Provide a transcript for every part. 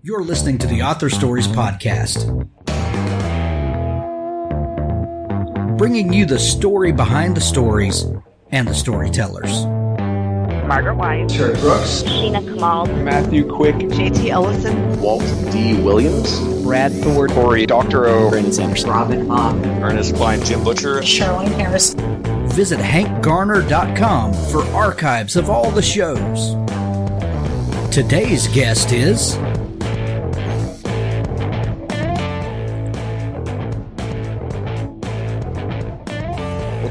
You're listening to the Author Stories Podcast, bringing you the story behind the stories and the storytellers. Margaret White, Terry Brooks, Sheena Kamal, Matthew Quick, JT Ellison, Walt D. Williams, Brad Ford, Corey Dr. O, Brandon Sanderson, Robin Mott, Ernest Klein, Jim Butcher, Charlene Harris. Visit hankgarner.com for archives of all the shows. Today's guest is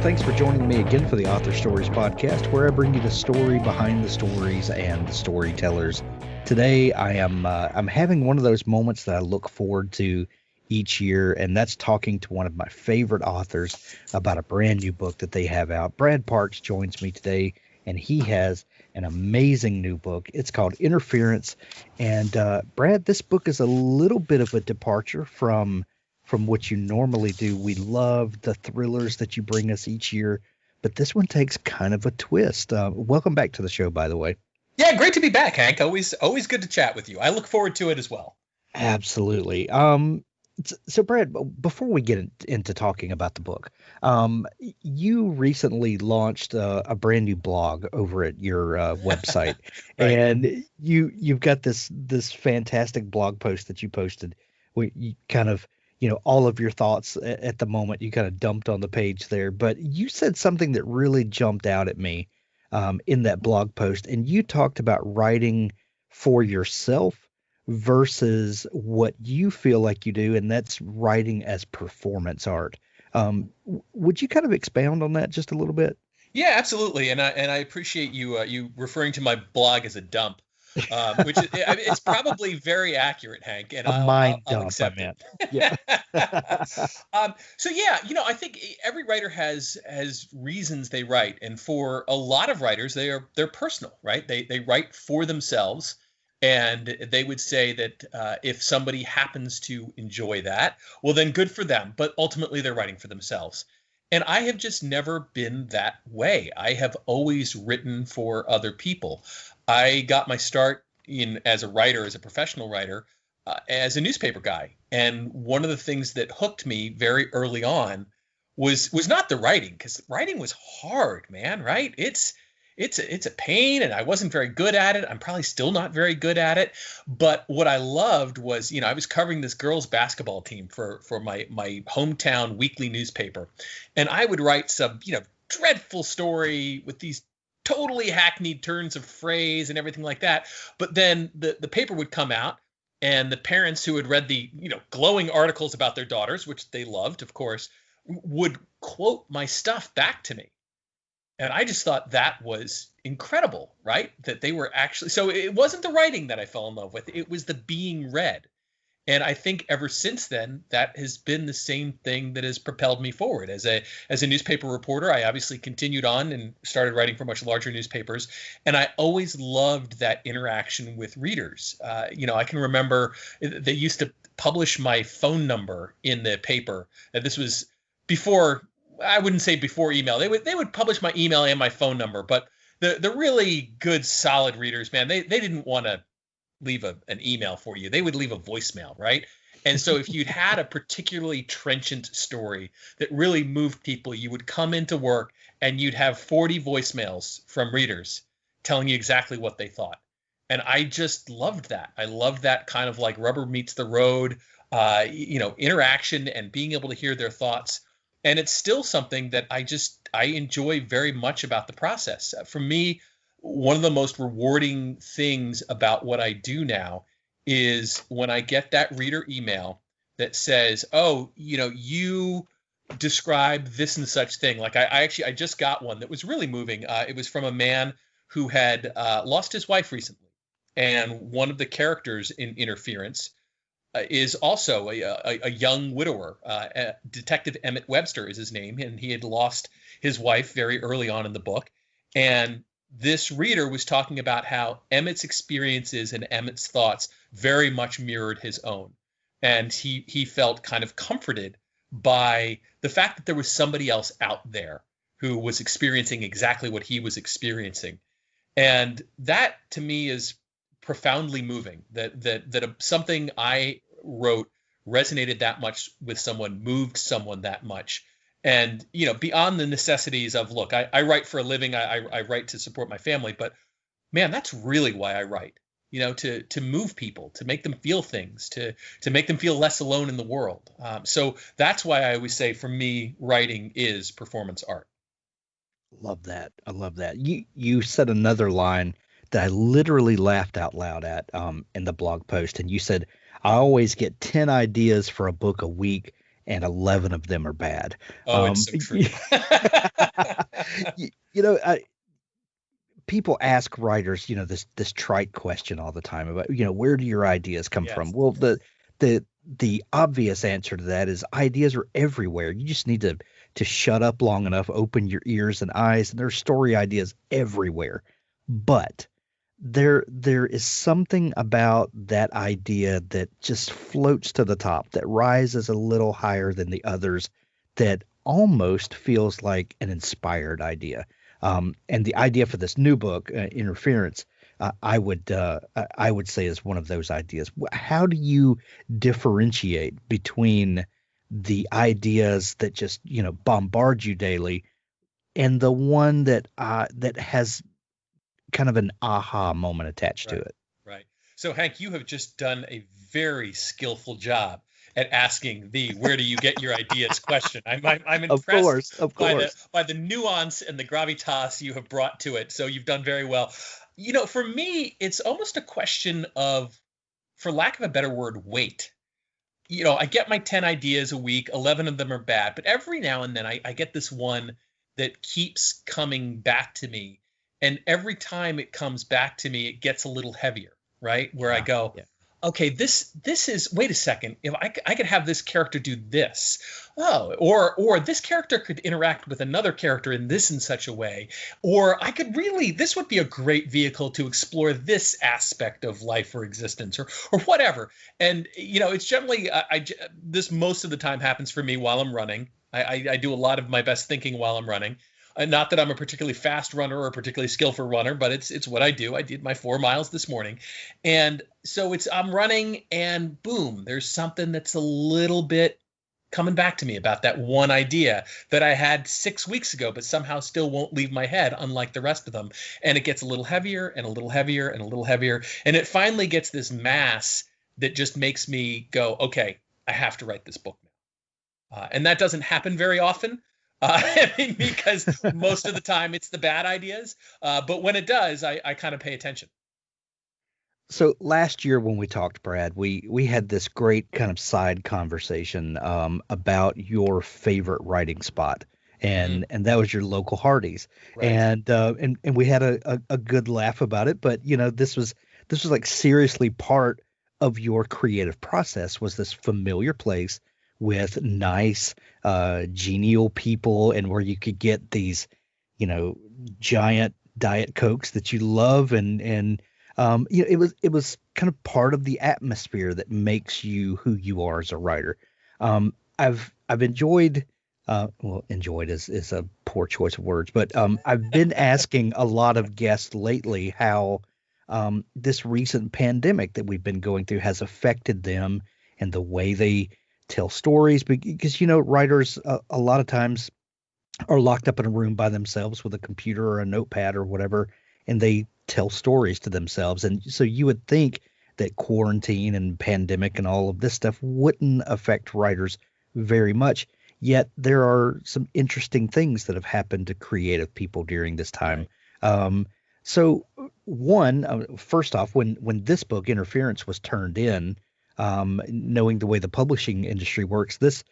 thanks for joining me again for the Author Stories Podcast, where I bring you the story behind the stories and the storytellers. Today, I'm having one of those moments that I look forward to each year, and that's talking to one of my favorite authors about a brand new book that they have out. Brad Parks joins me today, and he has an amazing new book. It's called Interference, and Brad, this book is a little bit of a departure from what you normally do. We love the thrillers that you bring us each year, but this one takes kind of a twist. Welcome back to the show, by the way. Yeah, great to be back, Hank. Always good to chat with you. I look forward to it as well. Absolutely. So Brad, before we get into talking about the book, you recently launched a brand new blog over at your website, right. And you've got this fantastic blog post that you posted where you kind of, all of your thoughts at the moment you kind of dumped on the page there, but you said something that really jumped out at me in that blog post, and you talked about writing for yourself versus what you feel like you do, and that's writing as performance art. Would you kind of expound on that just a little bit? Yeah, absolutely, and I appreciate you referring to my blog as a dump. Which it's probably very accurate, Hank, and I'll accept it. Yeah. So yeah, I think every writer has reasons they write, and for a lot of writers, they're personal, right? They write for themselves, and they would say that if somebody happens to enjoy that, well, then good for them. But ultimately, they're writing for themselves. And I have just never been that way. I have always written for other people. I got my start as a writer, as a professional writer, as a newspaper guy. And one of the things that hooked me very early on was not the writing, because writing was hard, man, right? It's a pain, and I wasn't very good at it. I'm probably still not very good at it. But what I loved was, I was covering this girls' basketball team for my hometown weekly newspaper. And I would write some, dreadful story with these totally hackneyed turns of phrase and everything like that. But then the paper would come out, and the parents who had read the, glowing articles about their daughters, which they loved, of course, would quote my stuff back to me. And I just thought that was incredible, right? That they were actually, so it wasn't the writing that I fell in love with. It was the being read. And I think ever since then, that has been the same thing that has propelled me forward. As a newspaper reporter, I obviously continued on and started writing for much larger newspapers. And I always loved that interaction with readers. I can remember they used to publish my phone number in the paper. And this was before, I wouldn't say before email. They would publish my email and my phone number. But the really good, solid readers, man, they didn't want to leave an email for you. They would leave a voicemail, right? And so if you'd had a particularly trenchant story that really moved people, you would come into work and you'd have 40 voicemails from readers telling you exactly what they thought. And I just loved that. I loved that kind of like rubber meets the road, interaction and being able to hear their thoughts. And it's still something that I enjoy very much about the process. For me, one of the most rewarding things about what I do now is when I get that reader email that says, oh, you describe this and such thing. Like I just got one that was really moving. It was from a man who had lost his wife recently. And one of the characters in Interference is also a young widower. Detective Emmett Webster is his name. And he had lost his wife very early on in the book. And this reader was talking about how Emmett's experiences and Emmett's thoughts very much mirrored his own. And he felt kind of comforted by the fact that there was somebody else out there who was experiencing exactly what he was experiencing. And that, to me, is profoundly moving, that something I wrote resonated that much with someone, moved someone that much. And, beyond the necessities of, look, I write for a living, I write to support my family, but man, that's really why I write, to move people, to make them feel things, to make them feel less alone in the world. So that's why I always say, for me, writing is performance art. Love that. I love that. You said another line that I literally laughed out loud at in the blog post. And you said, I always get 10 ideas for a book a week, and 11 of them are bad. Oh, it's so true. People ask writers, this trite question all the time about, where do your ideas come from? Well, the obvious answer to that is ideas are everywhere. You just need to shut up long enough, open your ears and eyes, and there's story ideas everywhere. But there is something about that idea that just floats to the top, that rises a little higher than the others, that almost feels like an inspired idea. And the idea for this new book, Interference, I would say is one of those ideas. How do you differentiate between the ideas that just bombard you daily and the one that has kind of an aha moment attached to it? Right. So, Hank, you have just done a very skillful job at asking the "where do you get your ideas" question. I'm impressed of course. by the nuance and the gravitas you have brought to it. So you've done very well. For me, it's almost a question of, for lack of a better word, weight. I get my 10 ideas a week, 11 of them are bad, but every now and then I get this one that keeps coming back to me. And every time it comes back to me, it gets a little heavier, right? Where I go, okay, this is, wait a second, if I could have this character do this, or this character could interact with another character in such a way, or this would be a great vehicle to explore this aspect of life or existence, or whatever. And it's generally this most of the time happens for me while I'm running. I do a lot of my best thinking while I'm running. Not that I'm a particularly fast runner or a particularly skillful runner, but it's what I do. I did my 4 miles this morning. And so I'm running, and boom, there's something that's a little bit coming back to me about that one idea that I had 6 weeks ago, but somehow still won't leave my head, unlike the rest of them. And it gets a little heavier and a little heavier and a little heavier. And it finally gets this mass that just makes me go, okay, I have to write this book now. And that doesn't happen very often. Because most of the time it's the bad ideas. But when it does, I kind of pay attention. So last year when we talked, Brad, we had this great kind of side conversation about your favorite writing spot. And that was your local Hardee's. Right. And we had a good laugh about it. But, this was like seriously part of your creative process, was this familiar place with nice, genial people, and where you could get these, giant Diet Cokes that you love, and it was kind of part of the atmosphere that makes you who you are as a writer. I've enjoyed, enjoyed is a poor choice of words, but I've been asking a lot of guests lately how this recent pandemic that we've been going through has affected them and the way they tell stories, because writers a lot of times are locked up in a room by themselves with a computer or a notepad or whatever, and they tell stories to themselves. And so you would think that quarantine and pandemic and all of this stuff wouldn't affect writers very much, yet there are some interesting things that have happened to creative people during this time. So first off, when this book Interference was turned in, knowing the way the publishing industry works, this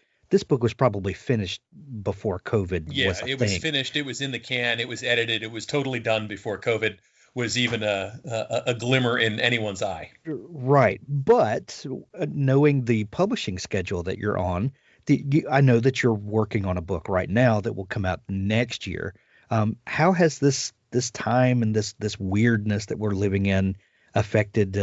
book was probably finished before COVID. It was finished. It was in the can. It was edited. It was totally done before COVID was even a glimmer in anyone's eye. Right. But knowing the publishing schedule that you're on, I know that you're working on a book right now that will come out next year. How has this time and this weirdness that we're living in affected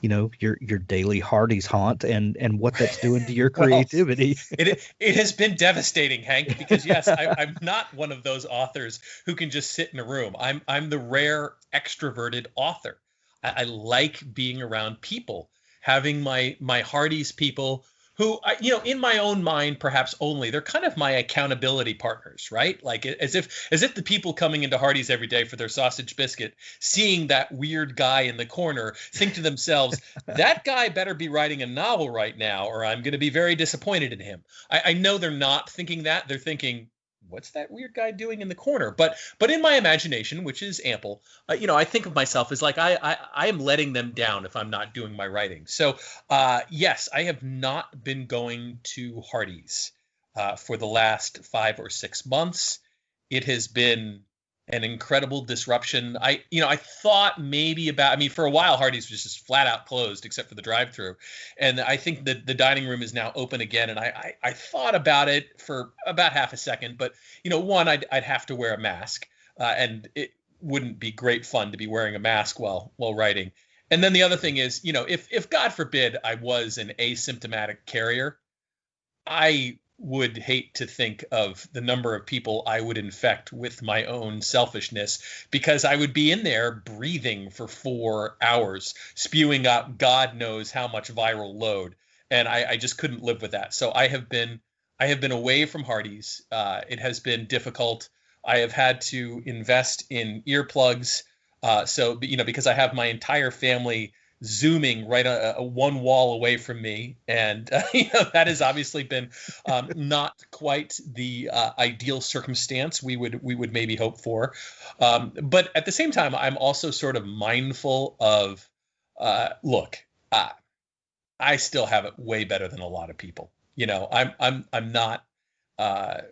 your daily Hardee's haunt and what that's doing to your creativity? Well, it has been devastating, Hank, because yes, I'm not one of those authors who can just sit in a room. I'm the rare extroverted author. I like being around people, having my Hardy's people who, in my own mind, perhaps only, they're kind of my accountability partners, right? Like as if the people coming into Hardy's every day for their sausage biscuit, seeing that weird guy in the corner, think to themselves, that guy better be writing a novel right now, or I'm going to be very disappointed in him. I know they're not thinking that. They're thinking, what's that weird guy doing in the corner? But in my imagination, which is ample, I think of myself as like I am letting them down if I'm not doing my writing. So yes, I have not been going to Hardy's for the last 5 or 6 months. It has been an incredible disruption. I thought maybe for a while Hardy's was just flat out closed except for the drive-through, and I think that the dining room is now open again. And I thought about it for about half a second, but one, I'd have to wear a mask, and it wouldn't be great fun to be wearing a mask while writing. And then the other thing is, if God forbid I was an asymptomatic carrier, I would hate to think of the number of people I would infect with my own selfishness, because I would be in there breathing for 4 hours, spewing out God knows how much viral load. And I just couldn't live with that. So I have been away from Hardy's. It has been difficult. I have had to invest in earplugs. So, because I have my entire family Zooming right a one wall away from me, and that has obviously been not quite the ideal circumstance we would maybe hope for. But at the same time, I'm also sort of mindful of, look, I still have it way better than a lot of people. I'm not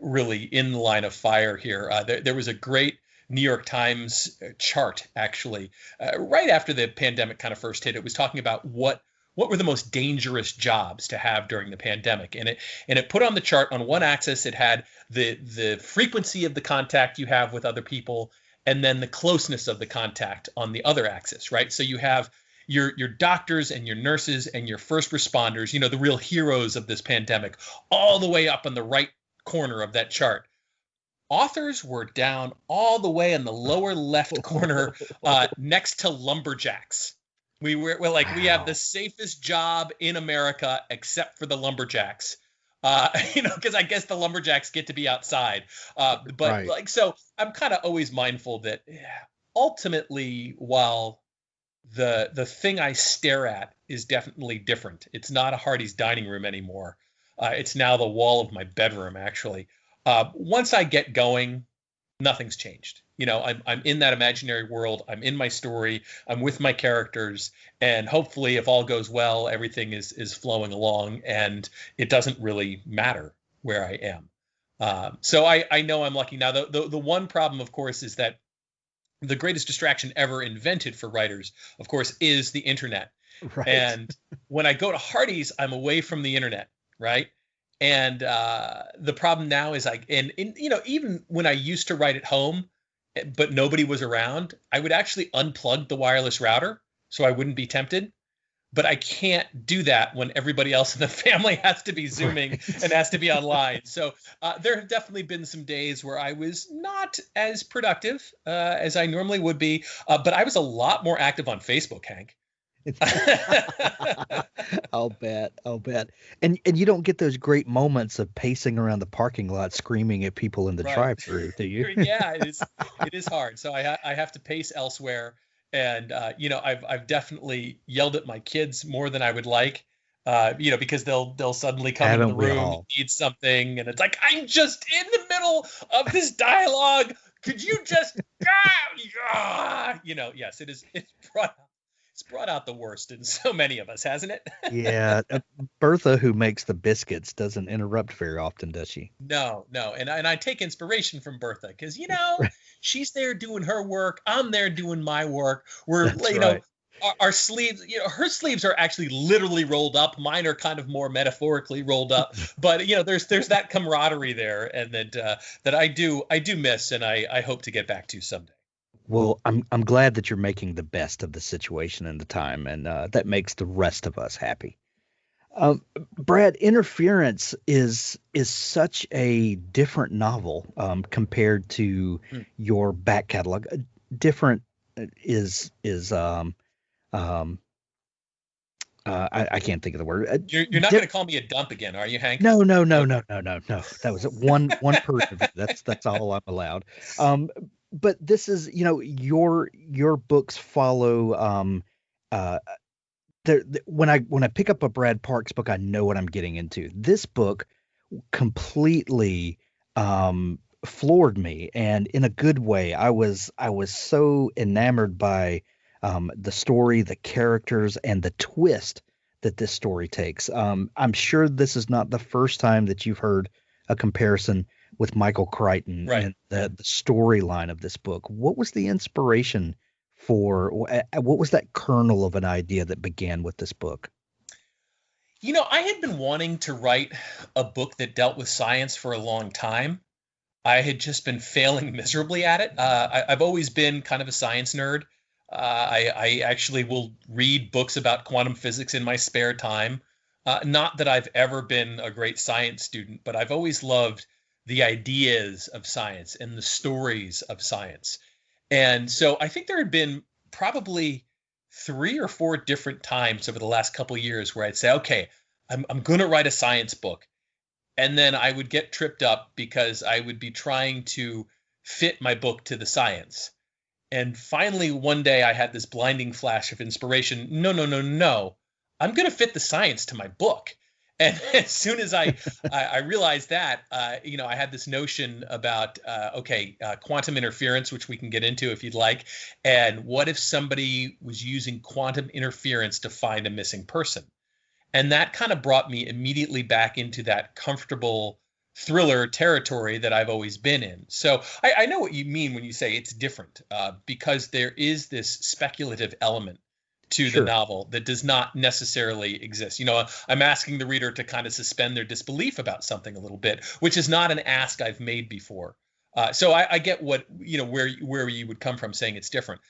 really in the line of fire here. There was a great New York Times chart, actually, right after the pandemic kind of first hit. It was talking about what were the most dangerous jobs to have during the pandemic, and it put on the chart, on one axis it had the frequency of the contact you have with other people, and then the closeness of the contact on the other axis, right? So you have your doctors and your nurses and your first responders, the real heroes of this pandemic, all the way up on the right corner of that chart. Authors were down all the way in the lower left corner, next to lumberjacks. We're like, wow. We have the safest job in America except for the lumberjacks, because I guess the lumberjacks get to be outside. But right. So I'm kind of always mindful that ultimately, while the thing I stare at is definitely different, it's not a Hardy's dining room anymore. It's now the wall of my bedroom, actually. Once I get going, nothing's changed. I'm in that imaginary world. I'm in my story. I'm with my characters. And hopefully, if all goes well, everything is flowing along, and it doesn't really matter where I am. So I know I'm lucky. Now, the one problem, of course, is that the greatest distraction ever invented for writers, of course, is the internet. Right. And when I go to Hardy's, I'm away from the internet, right? And the problem now is even when I used to write at home, but nobody was around, I would actually unplug the wireless router so I wouldn't be tempted. But I can't do that when everybody else in the family has to be Zooming and has to be online. So there have definitely been some days where I was not as productive as I normally would be, but I was a lot more active on Facebook, Hank. I'll bet. And you don't get those great moments of pacing around the parking lot screaming at people in the drive-thru, do you? Yeah, it is hard. So I have to pace elsewhere. And I've definitely yelled at my kids more than I would like, because they'll suddenly come into the room and need something, and it's like, I'm just in the middle of this dialogue. Could you just yes, it's brought out the worst in so many of us, hasn't it? Yeah. Bertha, who makes the biscuits, doesn't interrupt very often, does she? No. And I take inspiration from Bertha because, she's there doing her work. I'm there doing my work. Our sleeves, her sleeves are actually literally rolled up. Mine are kind of more metaphorically rolled up. But, there's that camaraderie there, and that I do miss, and I hope to get back to someday. Well, I'm glad that you're making the best of the situation and the time, and that makes the rest of us happy. Brad, Interference is such a different novel compared to your back catalog. Different is I can't think of the word. You're not going to call me a dump again, are you, Hank? No. That was one per interview. That's all I'm allowed. But this is, your books follow. When I pick up a Brad Parks book, I know what I'm getting into. This book completely floored me, and in a good way. I was so enamored by the story, the characters, and the twist that this story takes. I'm sure this is not the first time that you've heard a comparison with Michael Crichton and the storyline of this book. What was the inspiration for, what was that kernel of an idea that began with this book? I had been wanting to write a book that dealt with science for a long time. I had just been failing miserably at it. I've always been kind of a science nerd. I actually will read books about quantum physics in my spare time. Not that I've ever been a great science student, but I've always loved the ideas of science and the stories of science. And so I think there had been probably 3 or 4 different times over the last couple of years where I'd say, okay, I'm going to write a science book. And then I would get tripped up because I would be trying to fit my book to the science. And finally, one day I had this blinding flash of inspiration. No. I'm going to fit the science to my book. And as soon as I realized that, I had this notion about, quantum interference, which we can get into if you'd like. And what if somebody was using quantum interference to find a missing person? And that kind of brought me immediately back into that comfortable thriller territory that I've always been in. So I know what you mean when you say it's different, because there is this speculative element to the novel that does not necessarily exist. I'm asking the reader to kind of suspend their disbelief about something a little bit, which is not an ask I've made before. So I get what, where you would come from saying it's different.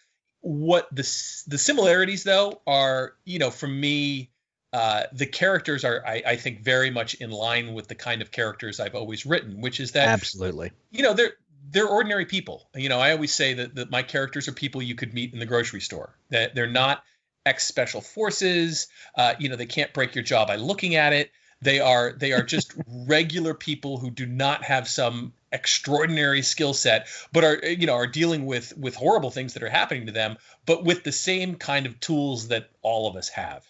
What the similarities, though, are, for me, the characters are, I think, very much in line with the kind of characters I've always written, which is that absolutely, they're ordinary people. I always say that my characters are people you could meet in the grocery store. That they're not ex-special forces. They can't break your jaw by looking at it. They are just regular people who do not have some extraordinary skill set, but are dealing with horrible things that are happening to them, but with the same kind of tools that all of us have.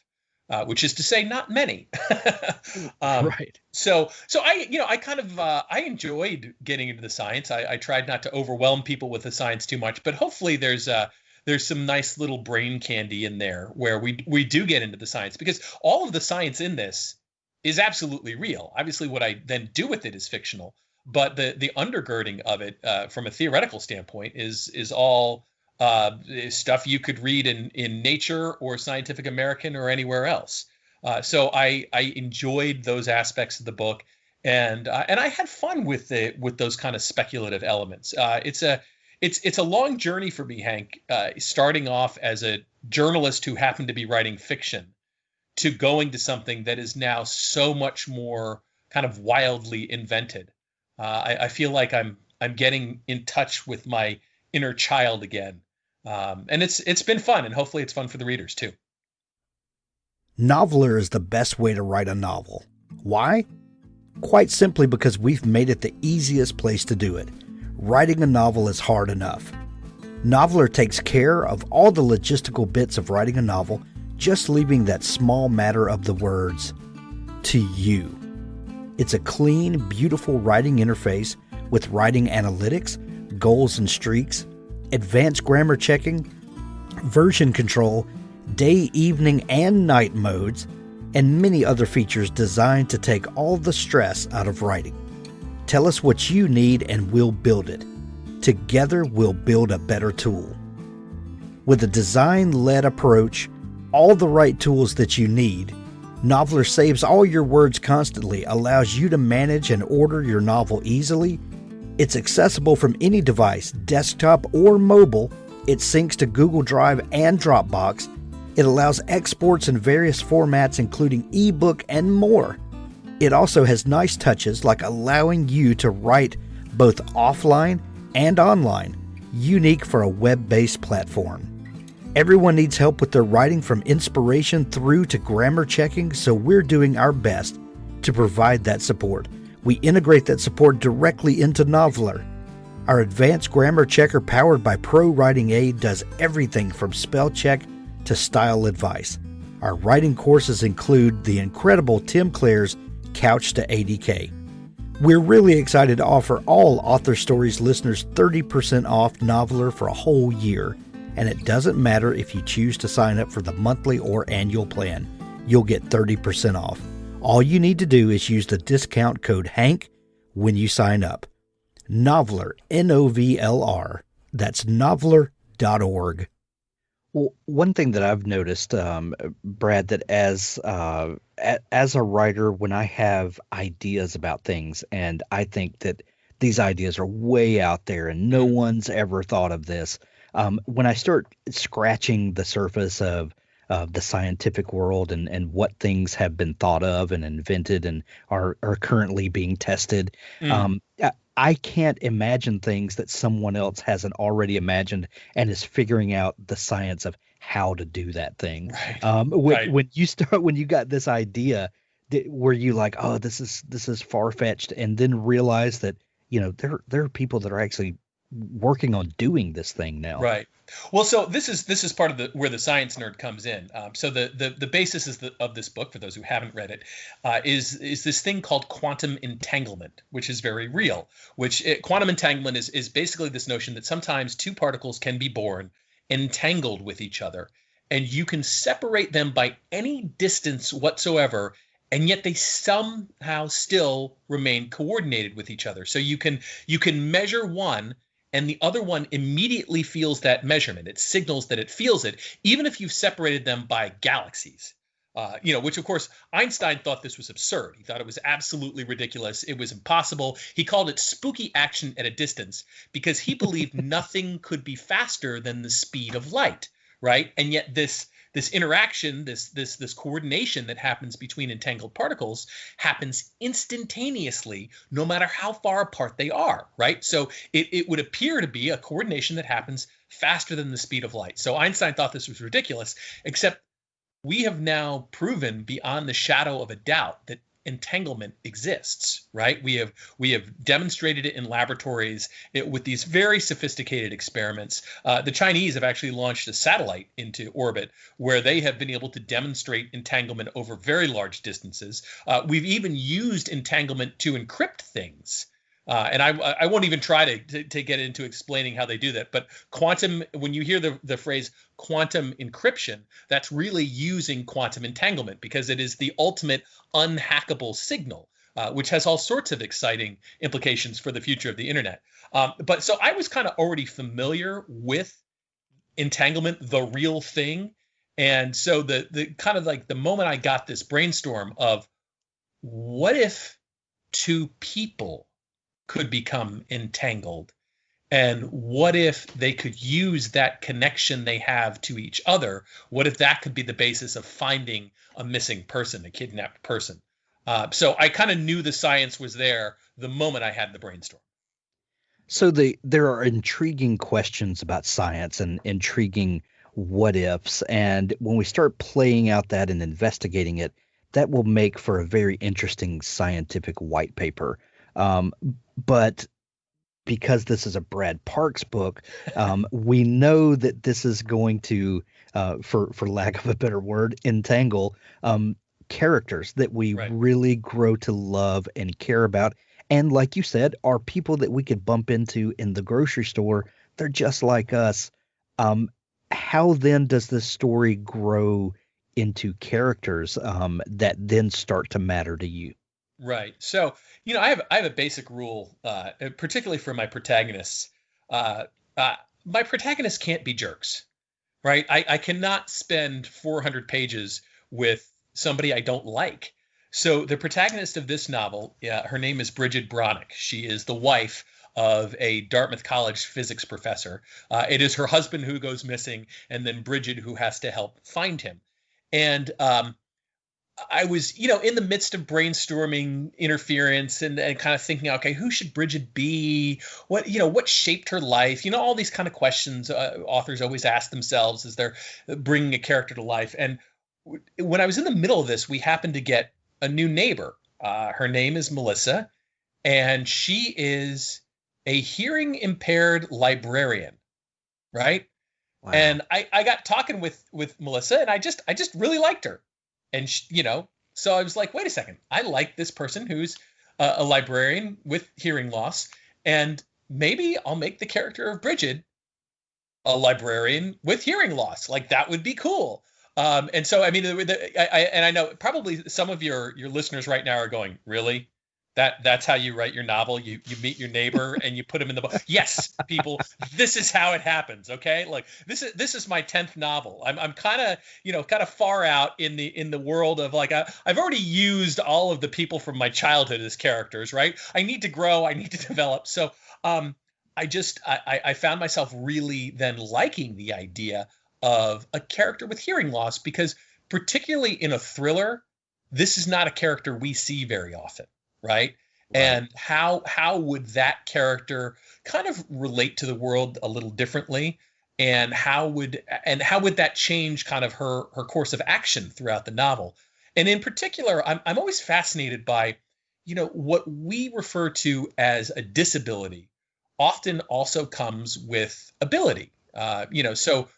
Which is to say, not many. Right. So I enjoyed getting into the science. I tried not to overwhelm people with the science too much, but hopefully there's some nice little brain candy in there where we do get into the science, because all of the science in this is absolutely real. Obviously, what I then do with it is fictional, but the undergirding of it from a theoretical standpoint is all stuff you could read in Nature or Scientific American or anywhere else. So I enjoyed those aspects of the book, and I had fun with those kind of speculative elements. It's a long journey for me, Hank, starting off as a journalist who happened to be writing fiction to going to something that is now so much more kind of wildly invented. I feel like I'm getting in touch with my inner child again. And it's been fun, and hopefully it's fun for the readers too. Noveler is the best way to write a novel. Why? Quite simply because we've made it the easiest place to do it. Writing a novel is hard enough. Noveler takes care of all the logistical bits of writing a novel, just leaving that small matter of the words to you. It's a clean, beautiful writing interface with writing analytics, goals and streaks, advanced grammar checking, version control, day, evening, and night modes, and many other features designed to take all the stress out of writing. Tell us what you need and we'll build it. Together, we'll build a better tool. With a design-led approach, all the right tools that you need, Noveler saves all your words constantly, allows you to manage and order your novel easily. It's accessible from any device, desktop or mobile. It syncs to Google Drive and Dropbox. It allows exports in various formats, including ebook and more. It also has nice touches like allowing you to write both offline and online, unique for a web-based platform. Everyone needs help with their writing, from inspiration through to grammar checking, so we're doing our best to provide that support. We integrate that support directly into Noveler. Our advanced grammar checker powered by Pro Writing Aid does everything from spell check to style advice. Our writing courses include the incredible Tim Clare's Couch to ADK. We're really excited to offer all Author Stories listeners 30% off Noveler for a whole year. And it doesn't matter if you choose to sign up for the monthly or annual plan. You'll get 30% off. All you need to do is use the discount code HANK when you sign up. Noveler, N-O-V-L-R. That's noveler.org. Well, one thing that I've noticed, Brad, that as a writer, when I have ideas about things and I think that these ideas are way out there and no one's ever thought of this, when I start scratching the surface of the scientific world and what things have been thought of and invented and are currently being tested, I can't imagine things that someone else hasn't already imagined and is figuring out the science of how to do that thing. Right. When you got this idea, were you like, oh, this is far-fetched, and then realize that, there are people that are actually working on doing this thing now. Right. Well, so this is part of where the science nerd comes in. So the basis of this book, for those who haven't read it, is this thing called quantum entanglement, which is very real. Quantum entanglement is basically this notion that sometimes two particles can be born entangled with each other, and you can separate them by any distance whatsoever, and yet they somehow still remain coordinated with each other. So you can measure one, and the other one immediately feels that measurement. It signals that it feels it, even if you've separated them by galaxies. Which, of course, Einstein thought this was absurd. He thought it was absolutely ridiculous. It was impossible. He called it spooky action at a distance because he believed nothing could be faster than the speed of light, right? And yet this interaction, this coordination that happens between entangled particles happens instantaneously, no matter how far apart they are, right? So it would appear to be a coordination that happens faster than the speed of light. So Einstein thought this was ridiculous, except we have now proven beyond the shadow of a doubt that entanglement exists, right? We have demonstrated it in laboratories with these very sophisticated experiments. The Chinese have actually launched a satellite into orbit where they have been able to demonstrate entanglement over very large distances. We've even used entanglement to encrypt things. And I won't even try to get into explaining how they do that. But quantum, when you hear the phrase quantum encryption, that's really using quantum entanglement because it is the ultimate unhackable signal, which has all sorts of exciting implications for the future of the internet. But so I was kind of already familiar with entanglement, the real thing. And so the kind of like the moment I got this brainstorm of what if two people could become entangled, and what if they could use that connection they have to each other? What if that could be the basis of finding a missing person, a kidnapped person? So I kind of knew the science was there the moment I had the brainstorm. So there are intriguing questions about science and intriguing what ifs, and when we start playing out that and investigating it, that will make for a very interesting scientific white paper. But because this is a Brad Parks book, we know that this is going to, for lack of a better word, entangle characters that we really grow to love and care about. And like you said, are people that we could bump into in the grocery store. They're just like us. How then does this story grow into characters that then start to matter to you? Right. So, I have a basic rule, particularly for my protagonists. My protagonists can't be jerks, right? I cannot spend 400 pages with somebody I don't like. So the protagonist of this novel, her name is Brigid Bronik. She is the wife of a Dartmouth College physics professor. It is her husband who goes missing, and then Brigid who has to help find him. And I was, in the midst of brainstorming interference and kind of thinking, okay, who should Brigid be? What shaped her life? All these kind of questions authors always ask themselves as they're bringing a character to life. And when I was in the middle of this, we happened to get a new neighbor. Her name is Melissa, and she is a hearing impaired librarian, right? Wow. And I got talking with Melissa, and I just really liked her. And, so I was like, wait a second, I like this person who's a librarian with hearing loss, and maybe I'll make the character of Brigid a librarian with hearing loss. Like, that would be cool. And so, I mean, I know probably some of your listeners right now are going, really? That's how you write your novel? You meet your neighbor and you put him in the book? Yes, people, this is how it happens. Okay, like this is my 10th novel. I'm kind of far out in the world of like I've already used all of the people from my childhood as characters. Right? I need to grow. I need to develop. So I found myself really then liking the idea of a character with hearing loss, because particularly in a thriller, this is not a character we see very often. Right. And how would that character kind of relate to the world a little differently? And how would that change kind of her course of action throughout the novel? And in particular, I'm always fascinated by, what we refer to as a disability often also comes with ability. So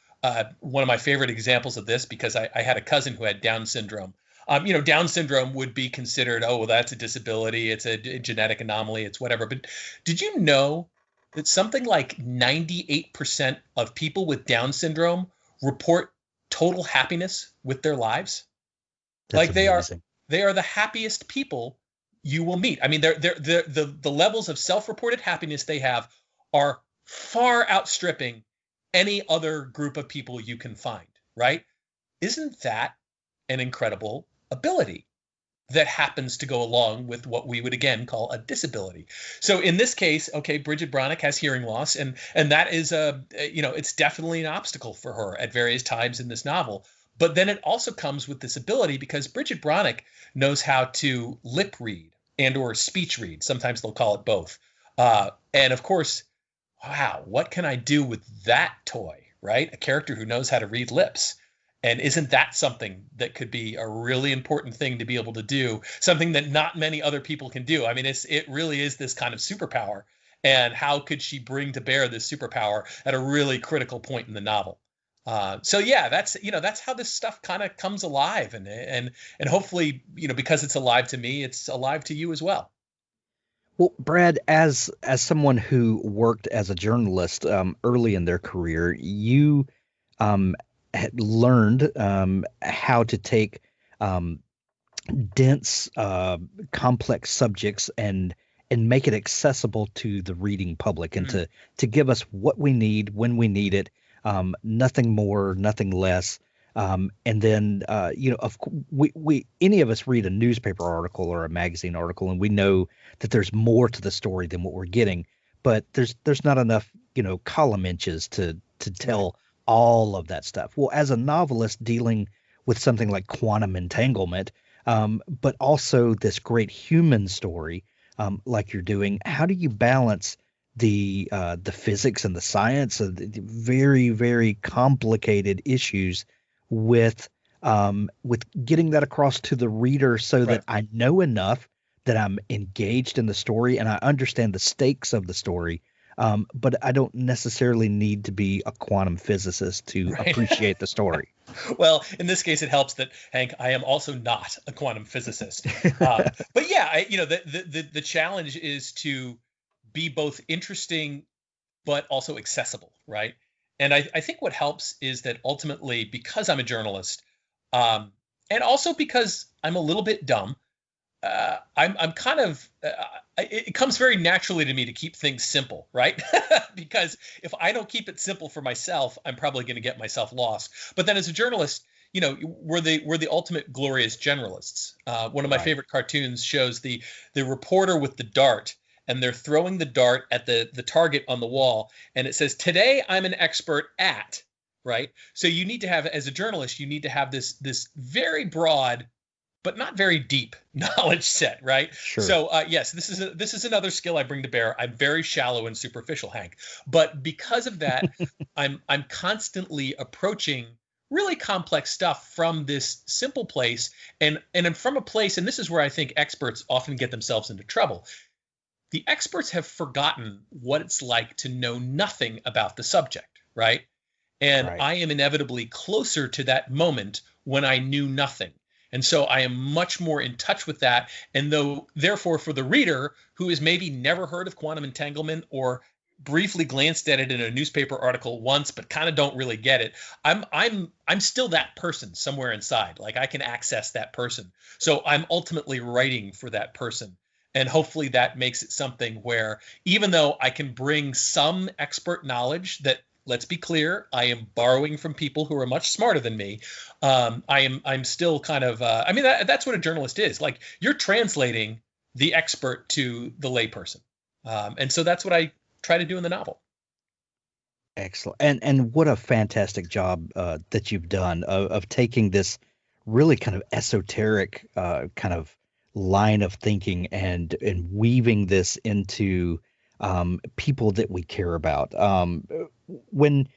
one of my favorite examples of this, because I had a cousin who had Down syndrome. Down syndrome would be considered, oh, well, that's a disability. It's a genetic anomaly. It's whatever. But did you know that something like 98% of people with Down syndrome report total happiness with their lives? That's like amazing. They are the happiest people you will meet. I mean, the levels of self-reported happiness they have are far outstripping any other group of people you can find, right? Isn't that an incredible ability that happens to go along with what we would again call a disability? So in this case, okay, Brigid Bronik has hearing loss, and that is it's definitely an obstacle for her at various times in this novel. But then it also comes with this ability because Brigid Bronik knows how to lip read and or speech read. Sometimes they'll call it both. And of course, wow, what can I do with that toy, right? A character who knows how to read lips. And isn't that something that could be a really important thing to be able to do? Something that not many other people can do. I mean, it really is this kind of superpower. And how could she bring to bear this superpower at a really critical point in the novel? So yeah, that's how this stuff kind of comes alive, and hopefully, because it's alive to me, it's alive to you as well. Well, Brad, as someone who worked as a journalist early in their career, you had learned how to take dense, complex subjects and make it accessible to the reading public, and to give us what we need when we need it, nothing more, nothing less. And then we any of us read a newspaper article or a magazine article, and we know that there's more to the story than what we're getting, but there's not enough column inches to tell all of that stuff. Well, as a novelist dealing with something like quantum entanglement, but also this great human story, like you're doing, how do you balance the physics and the science of the very, very complicated issues with getting that across to the reader so that I know enough that I'm engaged in the story and I understand the stakes of the story, but I don't necessarily need to be a quantum physicist to appreciate the story. Well, in this case, it helps that, Hank, I am also not a quantum physicist. But yeah, the challenge is to be both interesting but also accessible, right? And I think what helps is that ultimately, because I'm a journalist, and also because I'm a little bit dumb, I'm kind of it comes very naturally to me to keep things simple, right? Because if I don't keep it simple for myself, I'm probably going to get myself lost. But then as a journalist, we're the ultimate glorious generalists. One of my favorite cartoons shows the reporter with the dart, and they're throwing the dart at the target on the wall, and it says, "Today I'm an expert at," right? So you need to have, as a journalist, you need to have this very broad but not very deep knowledge set, right? Sure. So yes, this is another skill I bring to bear. I'm very shallow and superficial, Hank. But because of that, I'm constantly approaching really complex stuff from this simple place, and from a place, and this is where I think experts often get themselves into trouble. The experts have forgotten what it's like to know nothing about the subject, right? And Right. I am inevitably closer to that moment when I knew nothing. And so I am much more in touch with that. And therefore, for the reader who has maybe never heard of quantum entanglement or briefly glanced at it in a newspaper article once, but kind of don't really get it, I'm still that person somewhere inside. Like, I can access that person. So I'm ultimately writing for that person. And hopefully that makes it something where, even though I can bring some expert knowledge that, let's be clear, I am borrowing from people who are much smarter than me, I'm still kind of that's what a journalist is. Like, you're translating the expert to the layperson, and so that's what I try to do in the novel. Excellent. And what a fantastic job that you've done of taking this really kind of esoteric kind of line of thinking and weaving this into people that we care about. When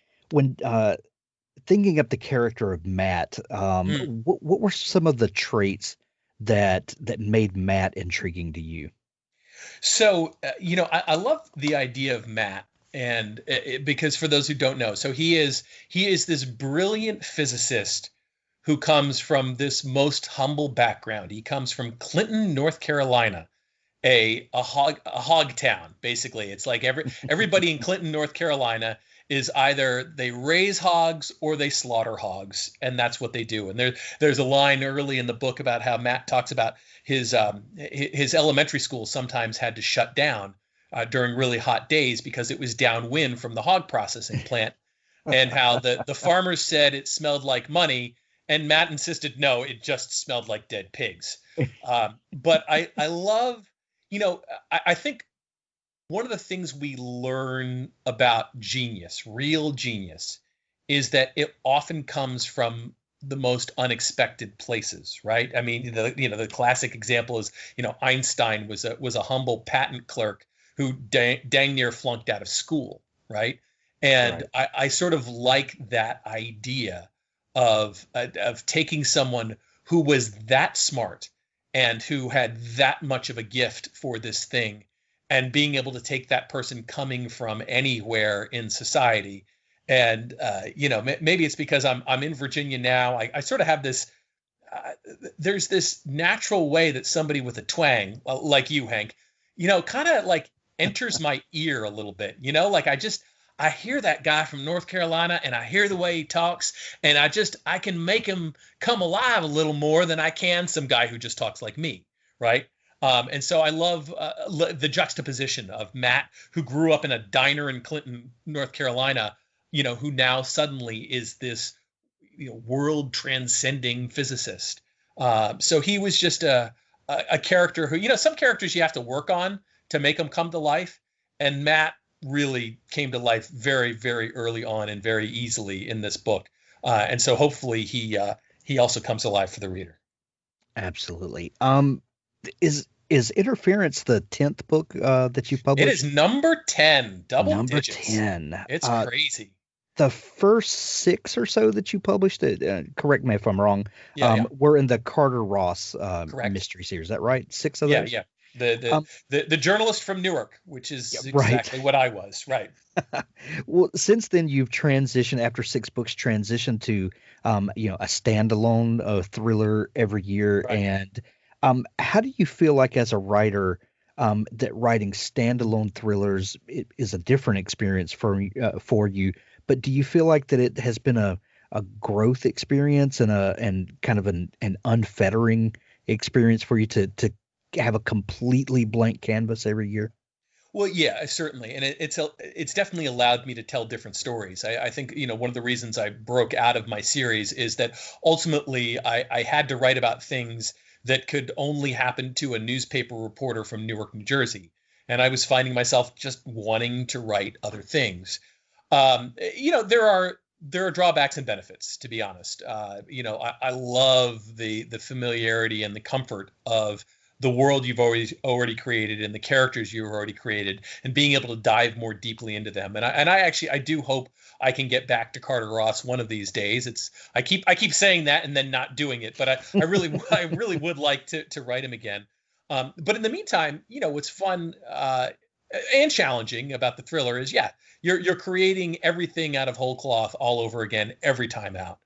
thinking of the character of Matt, what were some of the traits that made Matt intriguing to you? So, I love the idea of Matt, and because for those who don't know, so he is this brilliant physicist who comes from this most humble background. He comes from Clinton, North Carolina, a hog town, basically. It's like everybody in Clinton, North Carolina is either they raise hogs or they slaughter hogs, and that's what they do. And there's a line early in the book about how Matt talks about his elementary school sometimes had to shut down during really hot days because it was downwind from the hog processing plant, and how the farmers said it smelled like money, and Matt insisted no, it just smelled like dead pigs. But I love, I think one of the things we learn about genius, real genius, is that it often comes from the most unexpected places, right? I mean, the classic example is, Einstein was a humble patent clerk who dang near flunked out of school, right? And right. I sort of like that idea of taking someone who was that smart and who had that much of a gift for this thing, and being able to take that person coming from anywhere in society. And, maybe it's because I'm in Virginia now. I sort of have this, there's this natural way that somebody with a twang, like you, Hank, kind of like enters my ear a little bit, like I hear that guy from North Carolina, and I hear the way he talks, and I can make him come alive a little more than I can some guy who just talks like me, right? And so I love the juxtaposition of Matt, who grew up in a diner in Clinton, North Carolina, who now suddenly is this world transcending physicist. So he was just a character who, some characters you have to work on to make them come to life. And Matt really came to life very, very early on and very easily in this book. And so hopefully he also comes alive for the reader. Absolutely. Is Interference the 10th book that you published? It is number 10, double digits. 10. It's crazy. The first 6 or so that you published, correct me if I'm wrong, were in the Carter Ross mystery series. Is that right? 6 of those? Yeah. The journalist from Newark, which is exactly what I was, right? Well, since then you've transitioned, after 6 books, transitioned to a standalone thriller every year. Right. And how do you feel like, as a writer, that writing standalone thrillers is a different experience for you? But do you feel like that it has been a growth experience and kind of an unfettering experience for you to have a completely blank canvas every year? Well, yeah, certainly. And it's definitely allowed me to tell different stories. I think, one of the reasons I broke out of my series is that ultimately I had to write about things that could only happen to a newspaper reporter from Newark, New Jersey. And I was finding myself just wanting to write other things. There are there are drawbacks and benefits, to be honest. I love the familiarity and the comfort of the world you've already created and the characters you've already created, and being able to dive more deeply into them. And I do hope I can get back to Carter Ross one of these days. I keep saying that and then not doing it, but I really would like to write him again. But in the meantime, what's fun and challenging about the thriller is, you're creating everything out of whole cloth all over again every time out.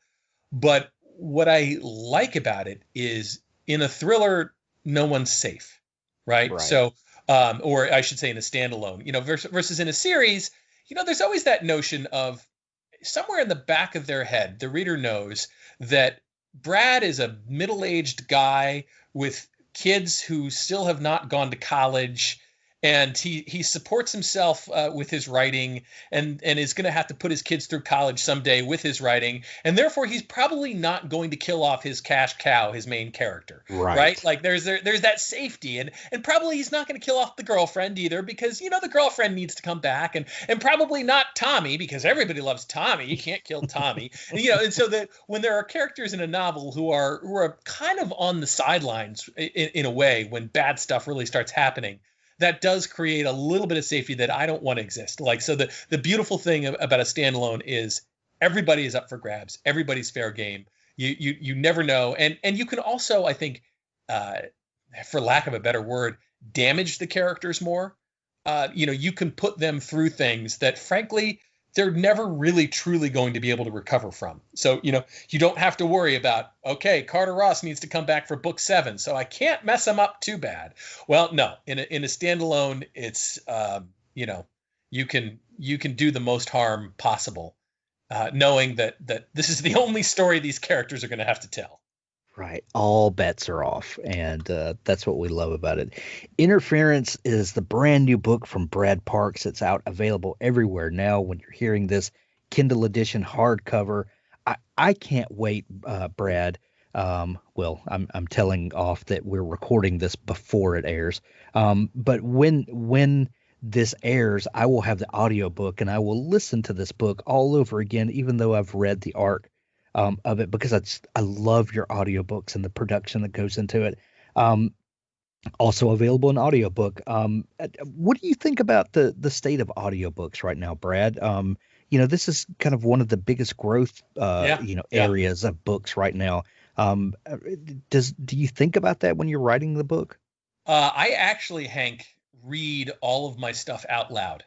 But what I like about it is, in a thriller, no one's safe, right? So, or I should say in a standalone, versus in a series, there's always that notion of, somewhere in the back of their head, the reader knows that Brad is a middle-aged guy with kids who still have not gone to college, and he supports himself with his writing, and is going to have to put his kids through college someday with his writing, and therefore he's probably not going to kill off his cash cow, his main character, right? Like there's that safety, and probably he's not going to kill off the girlfriend either, because the girlfriend needs to come back, and probably not Tommy, because everybody loves Tommy. You can't kill Tommy, and so that when there are characters in a novel who are kind of on the sidelines in a way when bad stuff really starts happening, that does create a little bit of safety that I don't want to exist. Like, so the beautiful thing about a standalone is everybody is up for grabs. Everybody's fair game. You never know. And you can also, I think, for lack of a better word, damage the characters more. You can put them through things that, frankly, they're never really truly going to be able to recover from. So, you don't have to worry about, okay, Carter Ross needs to come back for book 7, so I can't mess him up too bad. Well, no, in a standalone, it's, you can do the most harm possible, knowing that this is the only story these characters are going to have to tell. Right. All bets are off. And that's what we love about it. Interference is the brand new book from Brad Parks. It's out, available everywhere now when you're hearing this. Kindle edition, hardcover. I can't wait, Brad. Well, I'm telling off that we're recording this before it airs. But when this airs, I will have the audiobook, and I will listen to this book all over again, even though I've read the arc of it, because I love your audiobooks and the production that goes into it. Also available in audiobook. What do you think about the state of audiobooks right now, Brad? This is kind of one of the biggest growth areas of books right now. Do you think about that when you're writing the book? I actually, Hank, read all of my stuff out loud,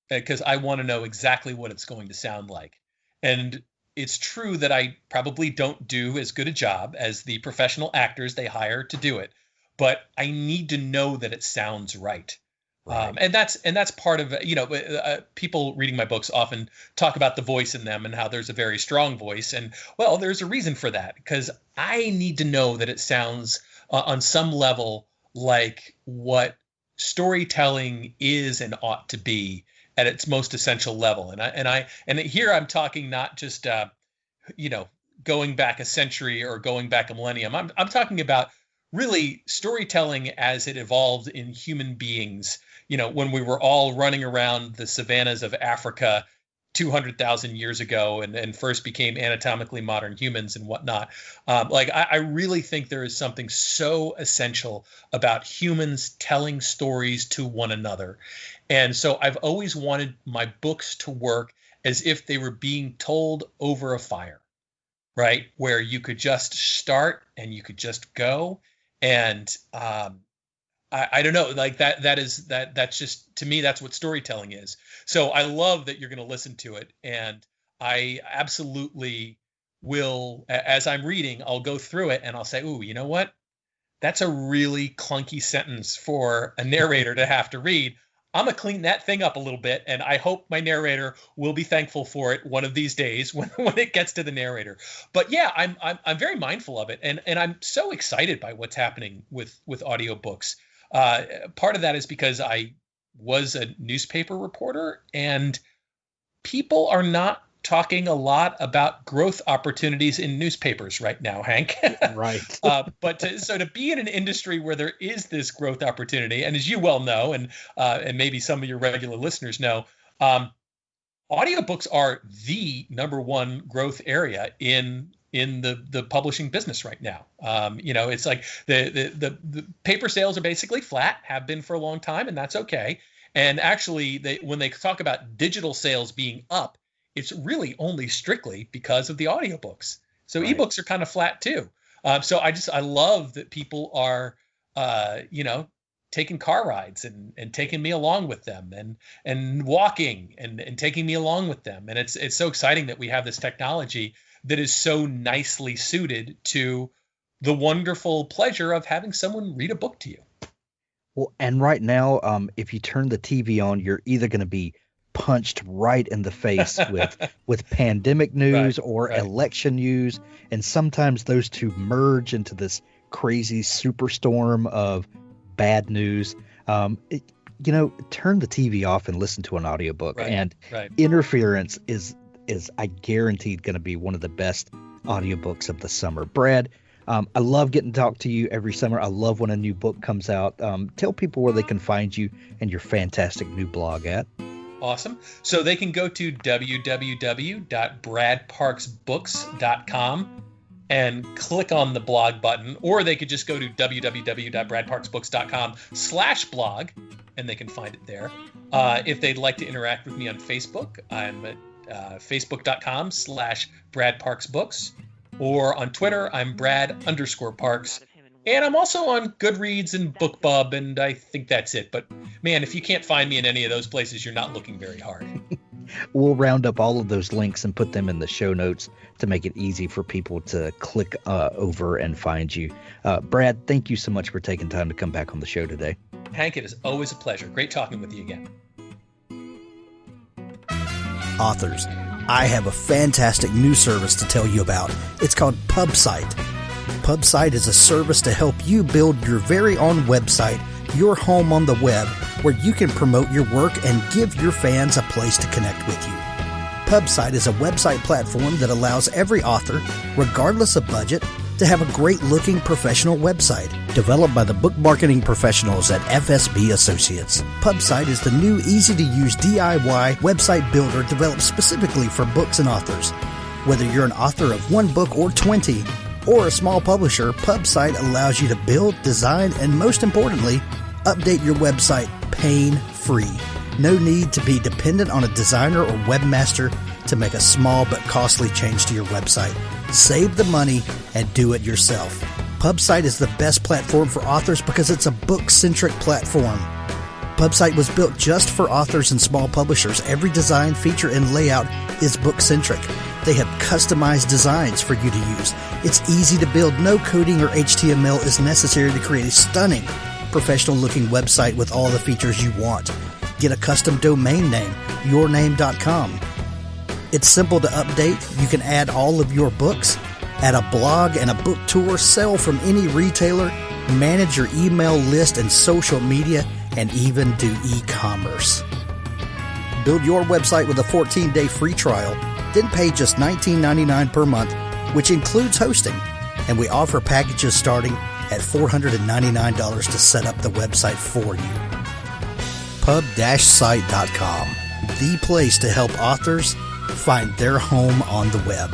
because I want to know exactly what it's going to sound like. And it's true that I probably don't do as good a job as the professional actors they hire to do it, but I need to know that it sounds right. And that's part of, people reading my books often talk about the voice in them and how there's a very strong voice. And, well, there's a reason for that, because I need to know that it sounds on some level like what storytelling is and ought to be at its most essential level. And here I'm talking not just, going back a century or going back a millennium. I'm talking about really storytelling as it evolved in human beings, when we were all running around the savannas of Africa 200,000 years ago and first became anatomically modern humans and whatnot. I really think there is something so essential about humans telling stories to one another. And so I've always wanted my books to work as if they were being told over a fire, right? Where you could just start and you could just go. And I don't know, like that's just, to me, that's what storytelling is. So I love that you're going to listen to it. And I absolutely will, as I'm reading, I'll go through it and I'll say, ooh, you know what? That's a really clunky sentence for a narrator to have to read. I'm going to clean that thing up a little bit, and I hope my narrator will be thankful for it one of these days when it gets to the narrator. But yeah, I'm very mindful of it, and I'm so excited by what's happening with audiobooks. Part of that is because I was a newspaper reporter, and people are not talking a lot about growth opportunities in newspapers right now, Hank. Right. But to be in an industry where there is this growth opportunity, and as you well know, and maybe some of your regular listeners know, audiobooks are the number one growth area in the publishing business right now. It's like the paper sales are basically flat, have been for a long time, and that's okay. And actually, when they talk about digital sales being up, it's really only strictly because of the audiobooks. So right. Ebooks are kind of flat too. So I love that people are, taking car rides and taking me along with them and walking and taking me along with them. And it's so exciting that we have this technology that is so nicely suited to the wonderful pleasure of having someone read a book to you. Well, and right now, if you turn the TV on, you're either going to be punched right in the face with pandemic news or election news. And sometimes those two merge into this crazy superstorm of bad news. Turn the TV off and listen to an audiobook. Interference is I guaranteed going to be one of the best audiobooks of the summer. Brad, I love getting to talk to you every summer. I love when a new book comes out. Tell people where they can find you and your fantastic new blog at. Awesome. So they can go to www.bradparksbooks.com and click on the blog button, or they could just go to www.bradparksbooks.com/blog and they can find it there. If they'd like to interact with me on Facebook, I'm at facebook.com/bradparksbooks, or on Twitter, I'm Brad_Parks. And I'm also on Goodreads and BookBub, and I think that's it. But man, if you can't find me in any of those places, you're not looking very hard. We'll round up all of those links and put them in the show notes to make it easy for people to click over and find you. Brad, thank you so much for taking time to come back on the show today. Hank, it is always a pleasure. Great talking with you again. Authors, I have a fantastic new service to tell you about. It's called PubSite. PubSite is a service to help you build your very own website, your home on the web, where you can promote your work and give your fans a place to connect with you. PubSite is a website platform that allows every author, regardless of budget, to have a great-looking professional website. Developed by the book marketing professionals at FSB Associates, PubSite is the new easy-to-use DIY website builder developed specifically for books and authors. Whether you're an author of one book or 20, or a small publisher, PubSite allows you to build, design, and most importantly, update your website pain-free. No need to be dependent on a designer or webmaster to make a small but costly change to your website. Save the money and do it yourself. PubSite is the best platform for authors because it's a book-centric platform. PubSite was built just for authors and small publishers. Every design, feature, and layout is book-centric. They have customized designs for you to use. It's easy to build. No coding or HTML is necessary to create a stunning, professional-looking website with all the features you want. Get a custom domain name, yourname.com. It's simple to update. You can add all of your books, add a blog and a book tour, sell from any retailer, manage your email list and social media, and even do e-commerce. Build your website with a 14-day free trial, then pay just $19.99 per month, which includes hosting. And we offer packages starting at $499 to set up the website for you. Pub-site.com, the place to help authors find their home on the web.